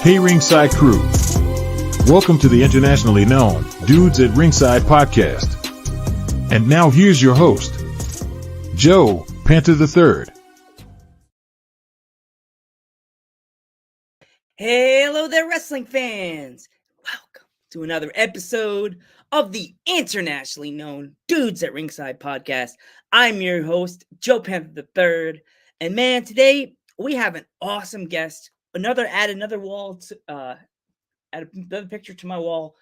Hey Ringside crew, welcome to the internationally known Dudes at Ringside podcast. And now here's your host, Joe Panther III. Hello there, wrestling fans! Welcome to another episode of the internationally known Dudes at Ringside podcast. I'm your host, Joe Panther III, and man, today we have an awesome guest. Another picture to my wall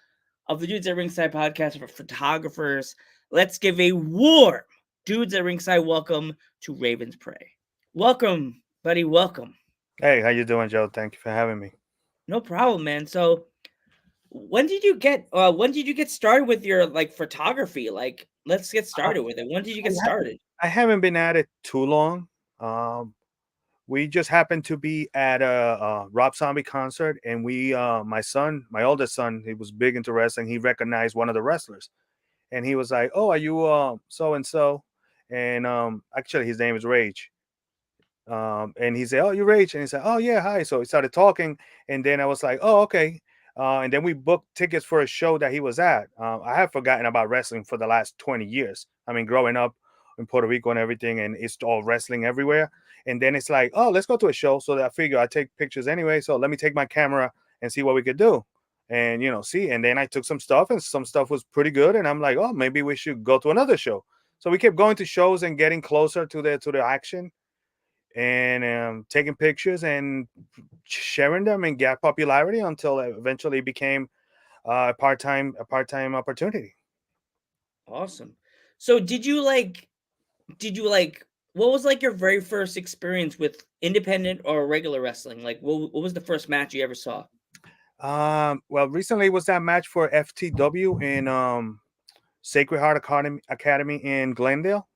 of the Dudes at Ringside podcast for photographers. Let's give a warm Dudes at Ringside welcome to Ravennesprey. Welcome, buddy. Welcome. Hey, how you doing, Joe? Thank you for having me. No problem, man. So, when did you get started with your photography? Let's get started with it. When did you get started? I haven't been at it too long. We just happened to be at a Rob Zombie concert, and my oldest son, he was big into wrestling. He recognized one of the wrestlers, and he was like, "Oh, are you so and so?" And actually, his name is Rage. And he said, "Oh, you're Rage," and he said, "Oh yeah, hi." So we started talking, and then I was like, "Oh, okay." And then we booked tickets for a show that he was at. I have forgotten about wrestling for the last 20 years. I mean, growing up in Puerto Rico and everything, and it's all wrestling everywhere. And then it's like, oh, let's go to a show. So that I figure I take pictures anyway. So let me take my camera and see what we could do. And, see. And then I took some stuff, and some stuff was pretty good. And I'm like, oh, maybe we should go to another show. So we kept going to shows and getting closer to the action, and taking pictures and sharing them and got popularity until it eventually became a part-time opportunity. Awesome. So what was your very first experience with independent or regular wrestling? What was the first match you ever saw? Well, recently was that match for FTW in Sacred Heart Academy in Glendale.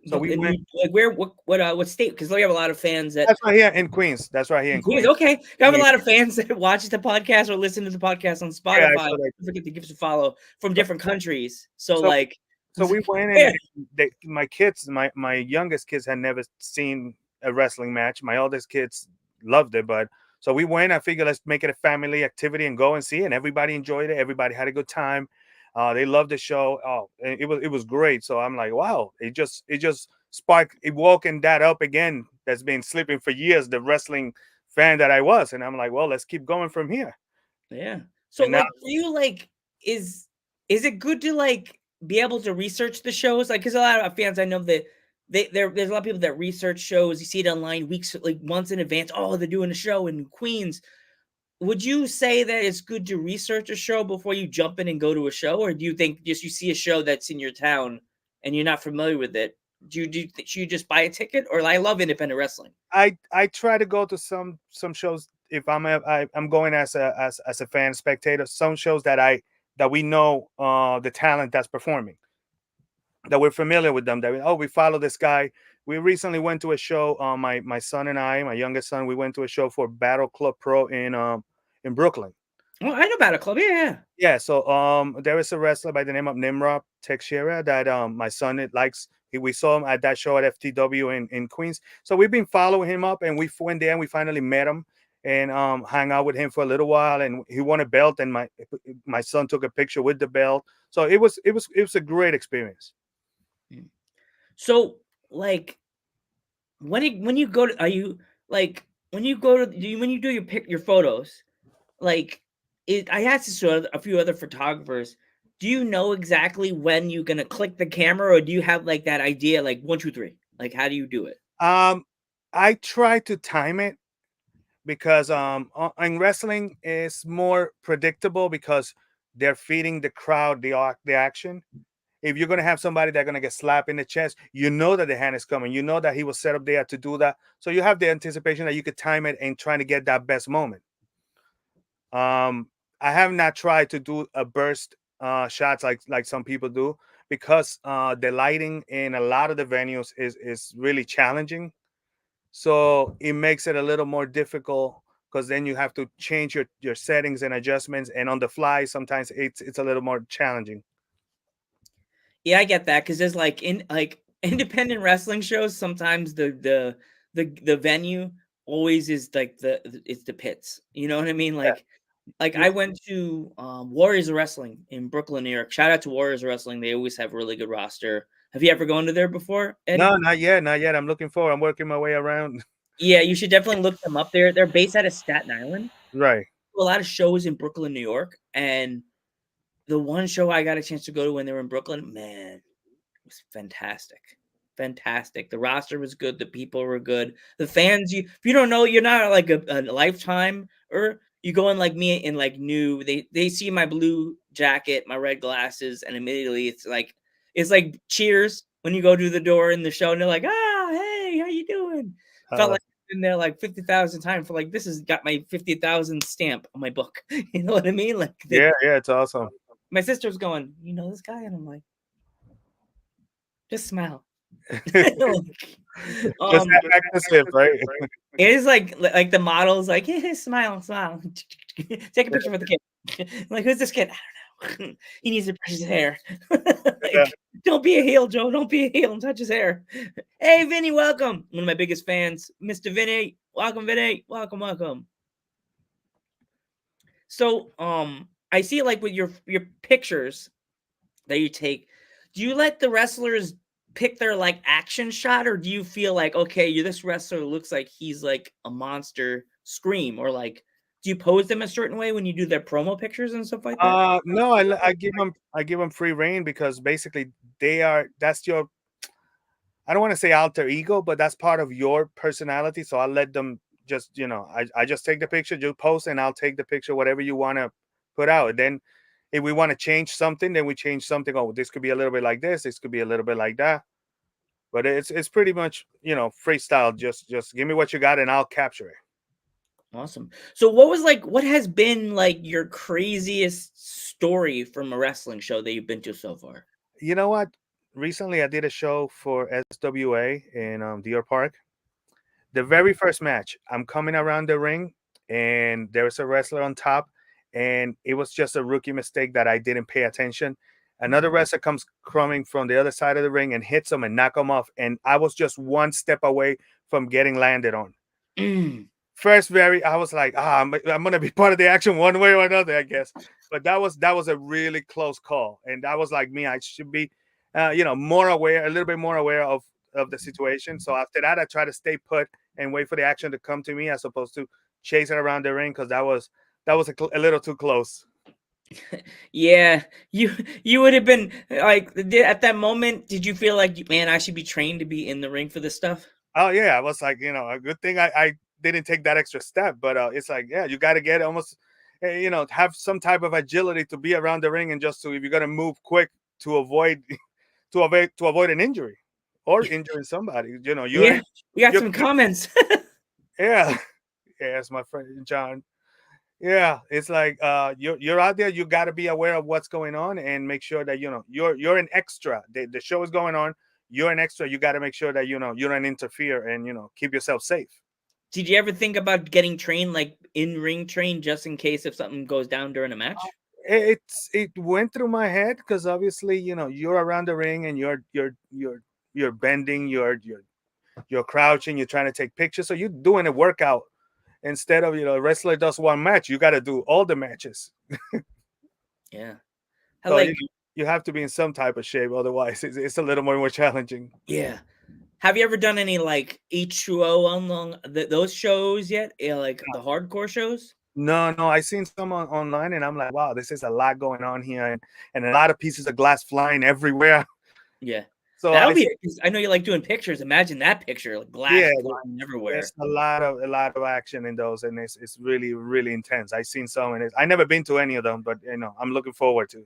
So we went. What state? Because we have a lot of fans That's right here in Queens. That's right here in Queens. Okay, I have a lot of fans that watch the podcast or listen to the podcast on Spotify. Yeah, Don't forget to give us a follow from different countries. So we went in. And my kids, my youngest kids had never seen a wrestling match. My oldest kids loved it, but so we went. I figured let's make it a family activity and go and see it. And everybody enjoyed it. Everybody had a good time. They loved the show. Oh, it was great. So I'm like, wow, it just sparked, it woken that up again. That's been sleeping for years, the wrestling fan that I was. And I'm like, well, let's keep going from here. Yeah. So now, for you, is it good to be able to research the shows? Because a lot of fans, I know that there's a lot of people that research shows. You see it online months in advance. Oh, they're doing a show in Queens. Would you say that it's good to research a show before you jump in and go to a show? Or do you think just you see a show that's in your town and you're not familiar with it, should you just buy a ticket? Or I love independent wrestling. I try to go to some shows if I'm going as a fan spectator. Some shows that we know the talent that's performing, that we're familiar with them. That we follow this guy. We recently went to a show. My son and I, my youngest son, we went to a show for Battle Club Pro in Brooklyn. Oh, I know Battle Club. Yeah. So there is a wrestler by the name of Nimrod Teixeira that my son likes. We saw him at that show at FTW in Queens. So we've been following him up, and we went there and we finally met him and hung out with him for a little while. And he won a belt, and my son took a picture with the belt. So it was a great experience. So when you go to, when you do your photos, I asked this to a few other photographers. Do you know exactly when you're gonna click the camera, or do you have that idea 1, 2, 3? How do you do it? I try to time it because in wrestling it's more predictable because they're feeding the crowd the action. if you're going to have somebody that's going to get slapped in the chest, you know that the hand is coming. You know that he was set up there to do that. So you have the anticipation that you could time it and trying to get that best moment. I have not tried to do a burst shots like some people do, because the lighting in a lot of the venues is really challenging. So it makes it a little more difficult, because then you have to change your settings and adjustments, and on the fly sometimes it's a little more challenging. Yeah, I get that, because there's like independent wrestling shows. Sometimes the venue always is like it's the pits. You know what I mean? Like Yeah. I went to Warriors of Wrestling in Brooklyn, New York. Shout out to Warriors of Wrestling. They always have a really good roster. Have you ever gone to there before, Eddie? No, not yet, not yet. I'm looking forward. I'm working my way around. Yeah, you should definitely look them up there. They're based out of Staten Island. Right. A lot of shows in Brooklyn, New York, and the one show I got a chance to go to when they were in Brooklyn, man, it was fantastic. Fantastic. The roster was good. The people were good. The fans, if you don't know, you're not like a lifetime, or you go in like me in like new. They see my blue jacket, my red glasses, and immediately it's like cheers when you go to the door in the show, and they're like, ah, hey, how you doing? Felt like I've been there like 50,000 times, for like, this has got my 50,000 stamp on my book. You know what I mean? Like, yeah, it's awesome. my sister's going, you know this guy? And I'm like, just smile. Just act as if, right? It is like the model's like, yeah, smile. Take a picture with the kid. Like, who's this kid? I don't know. He needs to brush his hair. Yeah. Don't be a heel, Joe. Don't be a heel and touch his hair. Hey, Vinny, welcome. One of my biggest fans, Mr. Vinny. Welcome, Vinny. Welcome. So, I see like with your pictures that you take, do you let the wrestlers pick their like action shot, or do you feel like, okay, this wrestler looks like he's like a monster, scream, or like, do you pose them a certain way when you do their promo pictures and stuff like that? No, I give them free reign, because basically that's your, I don't want to say alter ego, but that's part of your personality. So I let them just, I just take the picture, you post, and I'll take the picture, whatever you want to put out. Then if we want to change something, then we change something. Oh, this could be a little bit like this could be a little bit like that. But it's pretty much, freestyle. Just give me what you got and I'll capture it. Awesome. So what has been like your craziest story from a wrestling show that you've been to so far? You know what? Recently I did a show for SWA in Deer Park. The very first match, I'm coming around the ring and there's a wrestler on top, and it was just a rookie mistake that I didn't pay attention. Another wrestler comes coming from the other side of the ring and hits him and knock him off, and I was just one step away from getting landed on. I was like, I'm gonna be part of the action one way or another, I guess. But that was a really close call, and that was like me. I should be, more aware, a little bit more aware of the situation. So after that, I try to stay put and wait for the action to come to me, as opposed to chase it around the ring, because that was a little too close. Yeah, you would have been like, at that moment, did you feel like, man, I should be trained to be in the ring for this stuff? Oh yeah, I was like, a good thing I didn't take that extra step. But it's like, yeah, you got to get almost, have some type of agility to be around the ring, and just if you're gonna move quick to avoid an injury or injuring somebody. Yeah, we got some comments. Yeah, yes, my friend John. Yeah, it's like you're out there. You got to be aware of what's going on and make sure that you're an extra. The show is going on. You're an extra. You got to make sure that you don't interfere and keep yourself safe. Did you ever think about getting trained, like in ring trained, just in case if something goes down during a match? It went through my head, because obviously you're around the ring and you're bending, you're crouching, you're trying to take pictures, so you're doing a workout. Instead of a wrestler does one match, you got to do all the matches. Yeah, So you have to be in some type of shape, otherwise it's a little more challenging. Yeah. Have you ever done any like H2O on those shows yet? Yeah, like the hardcore shows? No, I seen some online, and I'm like, wow, this is a lot going on here, and a lot of pieces of glass flying everywhere. Yeah. So I know you like doing pictures. Imagine that picture, like glass flying everywhere. There's a lot of action in those, and it's really, really intense. I've seen some, and I never been to any of them, but I'm looking forward to.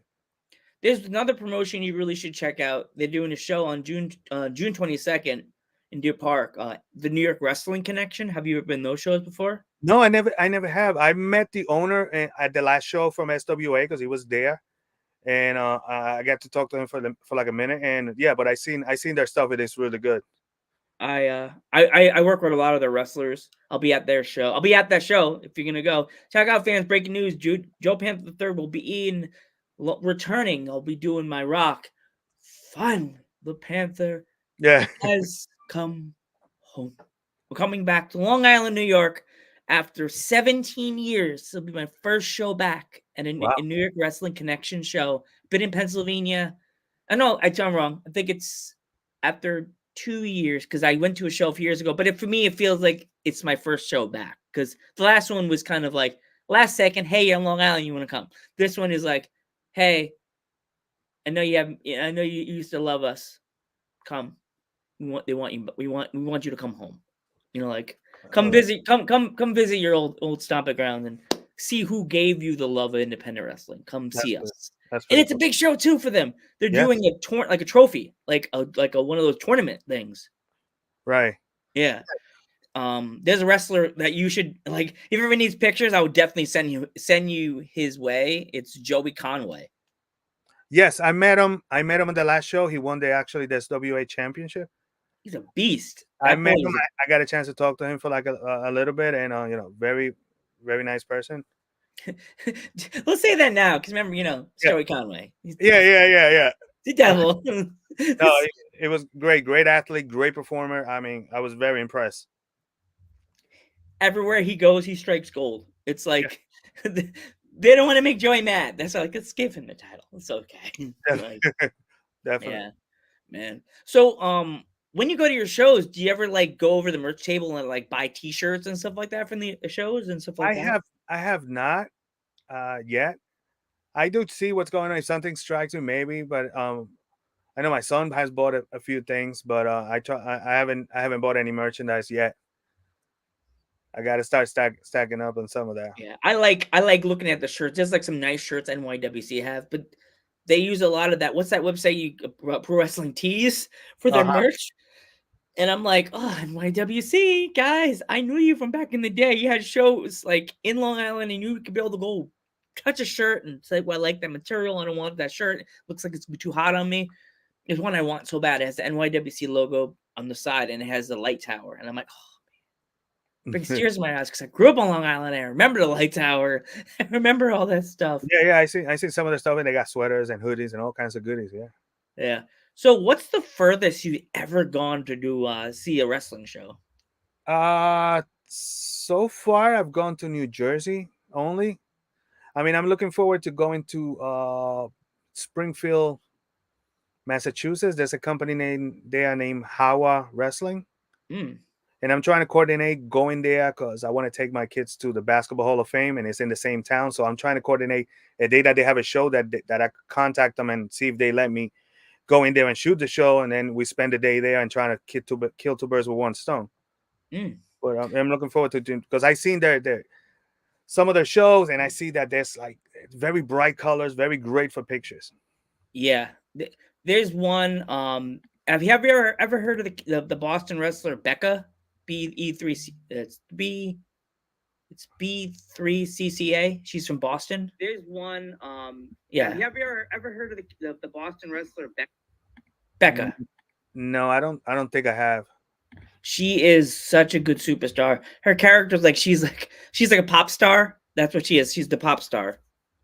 There's another promotion you really should check out. They're doing a show on June 22nd in Deer Park. The New York Wrestling Connection. Have you ever been to those shows before? No, I never have. I met the owner at the last show from SWA because he was there, and I got to talk to him for like a minute. And yeah, but I seen their stuff. It is really good. I work with a lot of their wrestlers. I'll be at their show. I'll be at that show if you're gonna go. Check out, fans. Breaking news: Joe Panther III will be returning. I'll be doing my rock. Fun. The Panther Yeah. has come home. We're coming back to Long Island, New York, after 17 years. This will be my first show back at a New York Wrestling Connection show. Been in Pennsylvania. I'm wrong. I think it's after 2 years because I went to a show a few years ago. But for me, it feels like it's my first show back because the last one was kind of like last second. Hey, you're in Long Island. You want to come? This one is like, hey, I know you have. I know you used to love us. Come. They want you, but we want you to come home. You know, like come visit your old stomping ground and see who gave you the love of independent wrestling. Come see us. And it's a big show too for them. They're doing a trophy, like a one of those tournament things. Right. Yeah. There's a wrestler that you should like. If ever needs pictures, I would definitely send you his way. It's Joey Conway. Yes, I met him. I met him in the last show. He won the SWA championship. He's a beast. I met him. I got a chance to talk to him for like a little bit, and very, very nice person. Let's say that now, because remember, Joey Conway. Yeah. The devil. No, it was great athlete, great performer. I mean, I was very impressed. Everywhere he goes, he strikes gold. It's like they don't want to make Joey mad. That's like, let's give him the title. It's okay. Definitely. Yeah, man. So, when you go to your shows, do you ever like go over the merch table and like buy T-shirts and stuff like that from the shows and stuff like that? I have not yet. I do see what's going on. If something strikes me, maybe, but I know my son has bought a few things, but I haven't bought any merchandise yet. I got to start stacking up on some of that. Yeah, I like looking at the shirts. There's like some nice shirts NYWC have, but they use a lot of that. What's that website? Pro Wrestling Tees for their merch. And I'm like, oh, NYWC guys, I knew you from back in the day. You had shows like in Long Island, and you could be able to go touch a shirt and say, well, I like that material. I don't want that shirt. It looks like it's gonna be too hot on me. There's one I want so bad. It has the NYWC logo on the side, and it has the light tower. And I'm like, oh, man. Brings tears in my eyes because I grew up on Long Island. I remember the light tower. I remember all that stuff. Yeah. I see some of the stuff, and they got sweaters and hoodies and all kinds of goodies. Yeah. So, what's the furthest you've ever gone to do see a wrestling show? So far I've gone to New Jersey only. I mean, I'm looking forward to going to Springfield, Massachusetts. There's a company named Hawa Wrestling. And I'm trying to coordinate going there because I want to take my kids to the Basketball Hall of Fame, and it's in the same town. So I'm trying to coordinate a day that they have a show that I could contact them and see if they let me go in there and shoot the show, and then we spend the day there and trying to kill two birds with one stone. But I'm looking forward to doing, because I seen some of their shows, and I see that there's like very bright colors, very great for pictures. Yeah, there's one. Have you ever heard of the Boston wrestler Becca? B3C. It's B3CCA. She's from Boston. There's one. Yeah. Have you ever heard of the Boston wrestler Becca? No, I don't think I have. She is such a good superstar. Her character's like she's like a pop star. That's what she is. She's the pop star.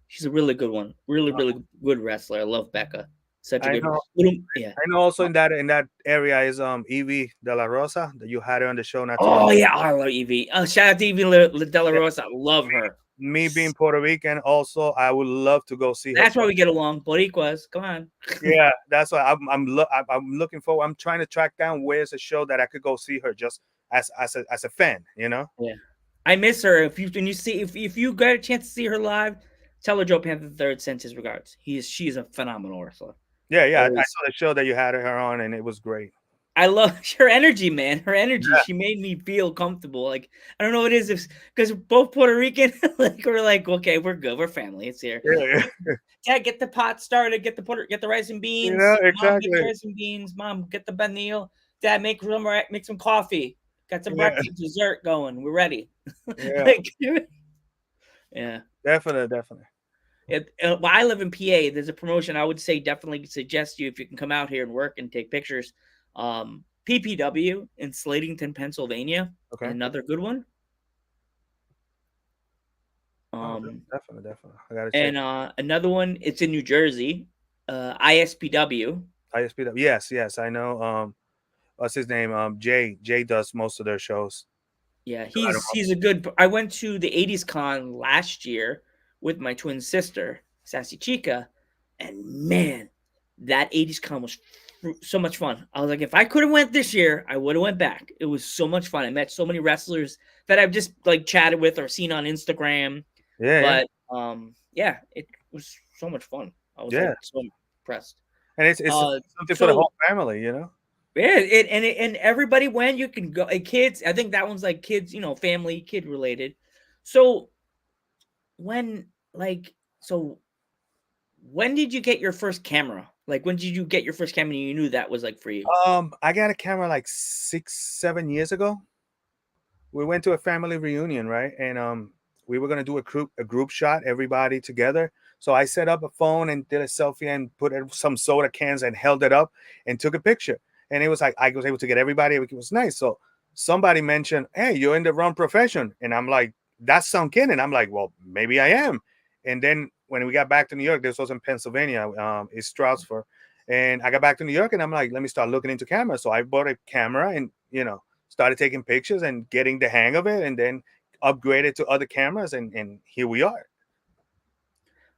She's a really good one. Really good wrestler. I love Becca. Such a good one. Yeah. I know also in that area is Evie De La Rosa, that you had her on the show. I love Evie. Shout out to Evie De La Rosa. I love her. Me being Puerto Rican, also, I would love to go see her. That's why we get along. Boricuas, come on. Yeah, that's why I'm looking forward. I'm trying to track down where's a show that I could go see her just as a fan, Yeah, I miss her. If you got a chance to see her live, tell her Joe Panther III sends his regards. She's a phenomenal wrestler. Yeah. I saw the show that you had her on, and it was great. I love her energy, man. Her energy. Yeah. She made me feel comfortable. Like, I don't know what it is, because we're both Puerto Rican. Like, we're like, okay, we're good. We're family. It's here. Yeah. Dad, get the pot started. Get the rice and beans. Yeah, Mom, get the exactly. rice and beans. Mom, get the banil. Dad, make some coffee. Got some Yeah. breakfast, dessert going. We're ready. Yeah. Like, yeah. Definitely. Well, I live in PA. There's a promotion I would say definitely suggest you if you can come out here and work and take pictures. PPW in Slatington, Pennsylvania. Okay. Another good one. Definitely. I gotta check. And another one, it's in New Jersey. ISPW. ISPW. Yes, I know. What's his name? Jay does most of their shows. Yeah, he's a good. I went to the 80s con last year with my twin sister, Sassy Chica, and man, that 80s con was so much fun. I was like, if I could have went this year, I would have went back. It was so much fun. I met so many wrestlers that I've just like chatted with or seen on Instagram. But yeah, it was so much fun. I was like, so impressed. And it's something for the whole family, you know. Yeah, and everybody when you can go, kids. I think that one's like kids, family, kid related. So when did you get your first camera? Like, when did you get your first camera and you knew that was like for you? I got a camera like 6-7 years ago. We went to a family reunion, right? And we were gonna do a group shot, everybody together. So I set up a phone and did a selfie and put some soda cans and held it up and took a picture. And it was like I was able to get everybody. It was nice. So somebody mentioned, "Hey, you're in the wrong profession," and I'm like, "That sunk in." And I'm like, "Well, maybe I am." And then when we got back to New York, this was in Pennsylvania, it's Stroudsburg, and I got back to New York, and I'm like, "Let me start looking into camera." So I bought a camera and started taking pictures and getting the hang of it, and then upgraded to other cameras, and here we are.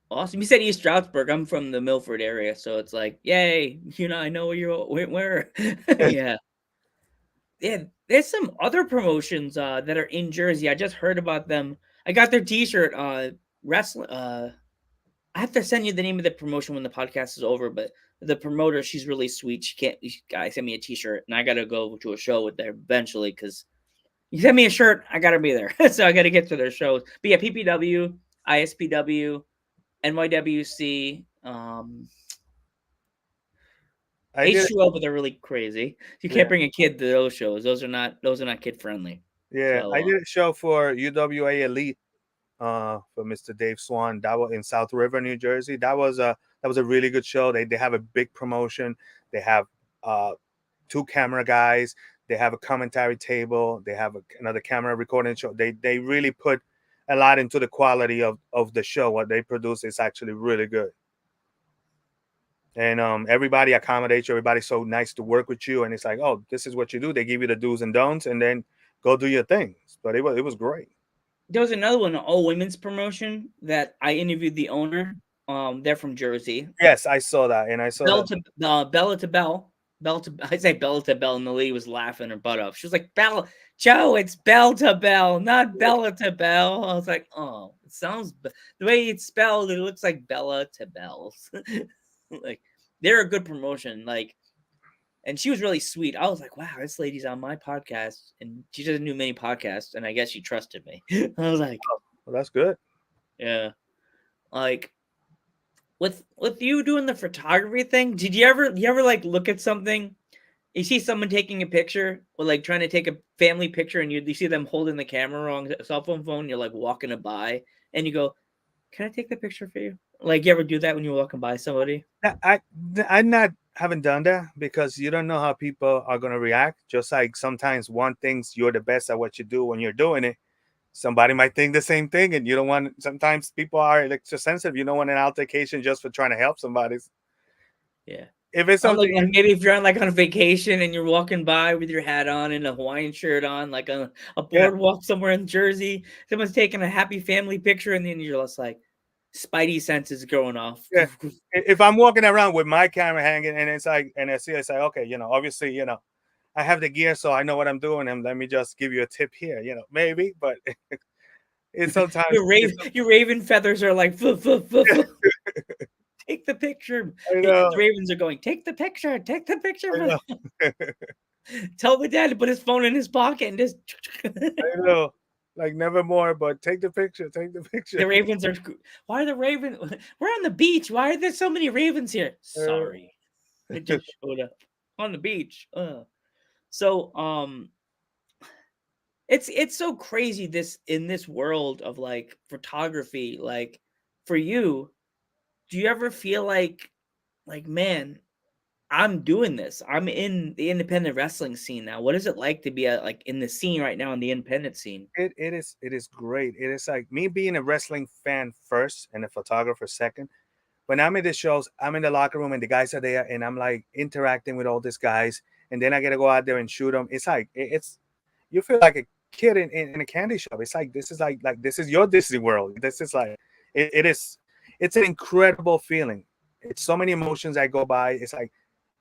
Awesome. You said East Stroudsburg. I'm from the Milford area, so it's like, yay! I know where. Yeah. Yeah, there's some other promotions that are in Jersey. I just heard about them. I got their T-shirt. Wrestling. I have to send you the name of the promotion when the podcast is over. But the promoter, she's really sweet. She guy sent me a T-shirt, and I gotta go to a show with them eventually because you send me a shirt, I gotta be there. So I gotta get to their shows. But yeah, PPW, ISPW, NYWC, H2O, but they're really crazy. You can't bring a kid to those shows. Those are not kid friendly. Yeah, so, I did a show for UWA Elite for Mr. Dave Swan. That was in South River, New Jersey. That was a really good show. They have a big promotion. They have 2 camera guys. They have a commentary table. They have another camera recording show. They really put a lot into the quality of the show. What they produce is actually really good. And everybody accommodates you. Everybody's so nice to work with you. And it's like, oh, this is what you do. They give you the do's and don'ts, and then go do your thing. But it was great. There was another one, an all-women's promotion that I interviewed the owner. They're from Jersey. Yes, I saw that, and I saw Bella to Bell. I say Bella to Bell, and the lady was laughing her butt off. She was like, "Bella, Joe, it's Bell to Bell, not Bella to Bell." I was like, "Oh, it sounds the way it's spelled. It looks like Bella to Bells." Like, they're a good promotion. Like, and she was really sweet. I was like, "Wow, this lady's on my podcast," and she doesn't do many podcasts, and I guess she trusted me. I was like, "Oh, well, that's good." Yeah, like. With you doing the photography thing, did you ever like look at something? You see someone taking a picture or like trying to take a family picture, and you see them holding the camera on a cell phone. You're like walking it by, and you go, "Can I take the picture for you?" Like, you ever do that when you're walking by somebody? I haven't done that because you don't know how people are gonna react. Just like sometimes one thinks you're the best at what you do when you're doing it. Somebody might think the same thing, and you don't want. Sometimes people are extra sensitive. You don't want an altercation just for trying to help somebody. Yeah. If it's something, like maybe if you're on on vacation and you're walking by with your hat on and a Hawaiian shirt on, like a boardwalk somewhere in Jersey, someone's taking a happy family picture, and then you're just like, spidey senses going off. Yeah. If I'm walking around with my camera hanging, and it's like, and I see, it's like, okay, obviously, I have the gear, so I know what I'm doing, and let me just give you a tip here, maybe, but it's sometimes your raven feathers are like, take the picture. The ravens are going, take the picture. Tell my dad to put his phone in his pocket and just. I know, like never more. But take the picture. Take the picture. The ravens are. Why are the ravens? We're on the beach. Why are there so many ravens here? Sorry, it just showed up on the beach. So it's so crazy this in this world of like photography. Like for you, do you ever feel like man, I'm doing this. I'm in the independent wrestling scene now. What is it like to be like in the scene right now in the independent scene? It is great. It is like me being a wrestling fan first and a photographer second. When I'm in the shows, I'm in the locker room and the guys are there, and I'm like interacting with all these guys, and then I gotta go out there and shoot them. It's like it's you feel like a kid in a candy shop. It's like this is like this is your Disney World. This is like it's an incredible feeling. It's so many emotions that go by. It's like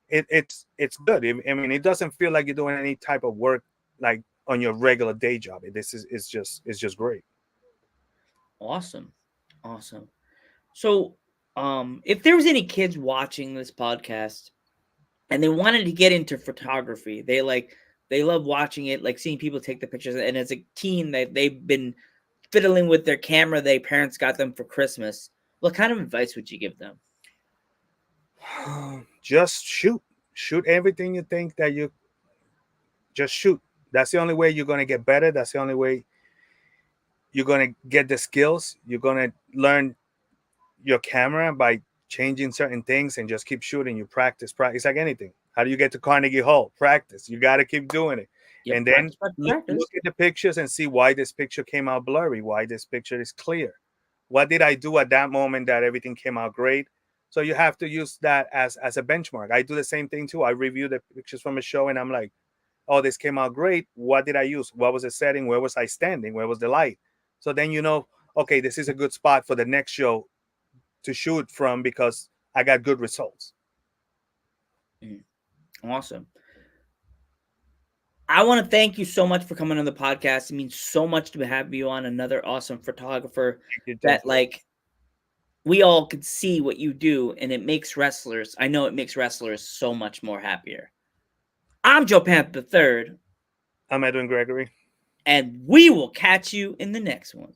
it's good. I mean, it doesn't feel like you're doing any type of work like on your regular day job. This is it's just great. Awesome. So, if there was any kids watching this podcast and they wanted to get into photography, they love watching it, like seeing people take the pictures. And as a teen, they've been fiddling with their camera their parents got them for Christmas. What kind of advice would you give them? Just shoot everything you think that you just shoot. That's the only way you're going to get better. That's the only way you're going to get the skills. You're going to learn your camera by changing certain things and just keep shooting. You practice. It's like anything. How do you get to Carnegie Hall? Practice. You got to keep doing it. Yep, and then practice. Look at the pictures and see why this picture came out blurry, why this picture is clear. What did I do at that moment that everything came out great? So you have to use that as a benchmark. I do the same thing too. I review the pictures from a show and I'm like, oh, this came out great. What did I use? What was the setting? Where was I standing? Where was the light? So then you know, okay, this is a good spot for the next show to shoot from because I got good results. Awesome. I want to thank you so much for coming on the podcast. It means so much to have you on, another awesome photographer that like we all could see what you do, and it makes wrestlers, I know it makes wrestlers so much more happier. I'm Joe Panther III. I'm Edwin Gregory. And we will catch you in the next one.